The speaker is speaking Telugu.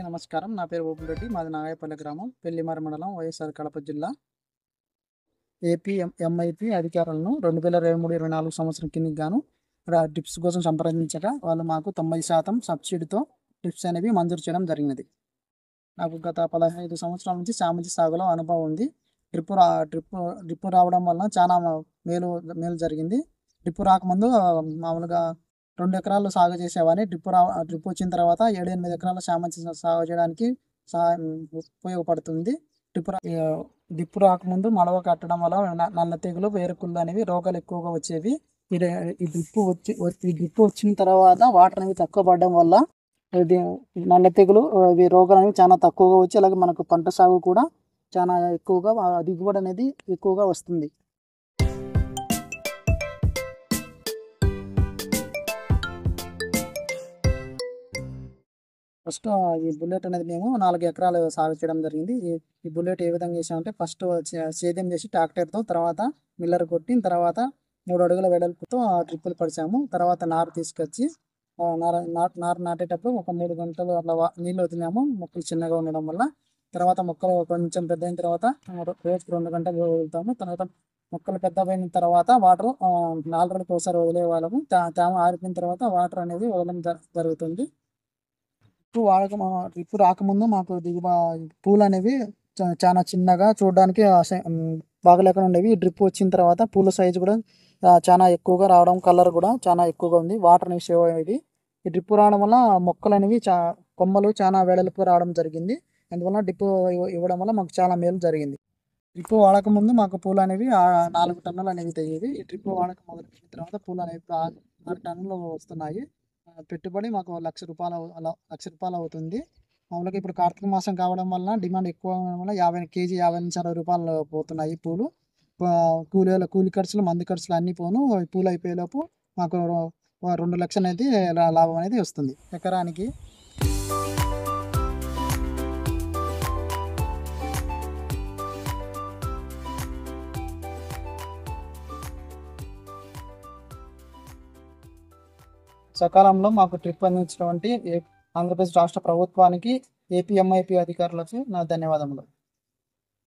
అందరికీ నమస్కారం. నా పేరు ఓపుల్ రెడ్డి. మాది నాగాయపల్లి గ్రామం, పెళ్లిమర్రి మండలం, వైఎస్ఆర్ కడప జిల్లా. ఎంఐపి అధికారులను 2023-24 సంవత్సరం కిందకి గాను డ్రిప్స్ కోసం సంప్రదించగా వాళ్ళు మాకు 90% సబ్సిడీతో డ్రిప్స్ అనేవి మంజూరు చేయడం జరిగినది. నాకు గత 15 సంవత్సరాల నుంచి చామంతి సాగులో అనుభవం ఉంది. డ్రిప్ రావడం వలన చాలా మేలు మేలు జరిగింది. డ్రిప్ రాకముందు మామూలుగా 2 ఎకరాలు సాగు చేసేవాడిని. డ్రిప్ వచ్చిన తర్వాత 7-8 ఎకరాల చామంతి సాగు చేయడానికి ఉపయోగపడుతుంది. డ్రిప్ రాకముందు మడవ కట్టడం వల్ల నల్ల తెగులు, వేరుకుళ్ళు అనేవి రోగాలు ఎక్కువగా వచ్చేవి. ఈ డ్రిప్ వచ్చిన తర్వాత వాటర్ అనేవి తక్కువ పడడం వల్ల ఇది నల్ల తెగులు, ఇవి రోగాలు అనేవి చాలా తక్కువగా వచ్చి అలాగే మనకు పంట సాగు కూడా చాలా ఎక్కువగా దిగుబడి అనేది ఎక్కువగా వస్తుంది. ఫస్ట్ ఈ బుల్లెట్ అనేది మేము 4 ఎకరాలు సాగు చేయడం జరిగింది. ఈ బుల్లెట్ ఏ విధంగా చేసామంటే ఫస్ట్ సేద్యం చేసి ట్రాక్టర్తో, తర్వాత మిల్లర్ కొట్టిన తర్వాత 3 అడుగుల వెడల్పుతో డ్రిప్పులు పడిచాము. తర్వాత నారు తీసుకొచ్చి నారు నాటేటప్పుడు ఒక 3 గంటలు అట్లా నీళ్ళు వదిలాము, మొక్కలు చిన్నగా ఉండడం వల్ల. తర్వాత మొక్కలు కొంచెం పెద్ద అయిన తర్వాత రోజుకి 2 గంటలు వదులుతాము. తర్వాత మొక్కలు పెద్ద అయిన తర్వాత వాటర్ 4 రోజులకు ఒకసారి వదిలే వాళ్ళము. తేమ ఆరిపోయిన తర్వాత వాటర్ అనేది వదలడం జరుగుతుంది. డ్రిప్ రాకముందు మాకు పూలు అనేవి చాలా చిన్నగా చూడడానికి బాగలేకుండా ఉండేవి. డ్రిప్ వచ్చిన తర్వాత పూల సైజు కూడా చాలా ఎక్కువగా రావడం, కలర్ కూడా చాలా ఎక్కువగా ఉంది. వాటర్ అనేవి సేవ్ అయ్యేది. ఈ డ్రిప్ రావడం వల్ల మొక్కలు అనేవి కొమ్మలు చాలా వెడల్పు రావడం జరిగింది. అందువల్ల డ్రిప్ ఇవ్వడం వల్ల మాకు చాలా మేలు జరిగింది. డ్రిప్ వాడకముందు మాకు పూలు అనేవి 4 టన్నులు అనేవి తెగేవి. ఈ డ్రిప్ వాడకం మొదలుపెట్టిన తర్వాత పూలు అనేవి 6 టన్నులు వస్తున్నాయి. పెట్టుబడి మాకు ₹1,00,000 అవుతుంది. మామూలుగా ఇప్పుడు కార్తీక మాసం కావడం వల్ల డిమాండ్ ఎక్కువ వల్ల కేజీ 50 నుంచి ₹60 పోతున్నాయి పూలు. కూలి ఖర్చులు, మంది ఖర్చులు అన్నీ పోను పూలు అయిపోయేలోపు మాకు 2 లక్షలు అనేది లాభం అనేది వస్తుంది ఎకరానికి. సకాలంలో మాకు డ్రిప్ అందించినటువంటి ఆంధ్రప్రదేశ్ రాష్ట్ర ప్రభుత్వానికి, ఏపీ ఎంఐపి అధికారులకు నా ధన్యవాదములు.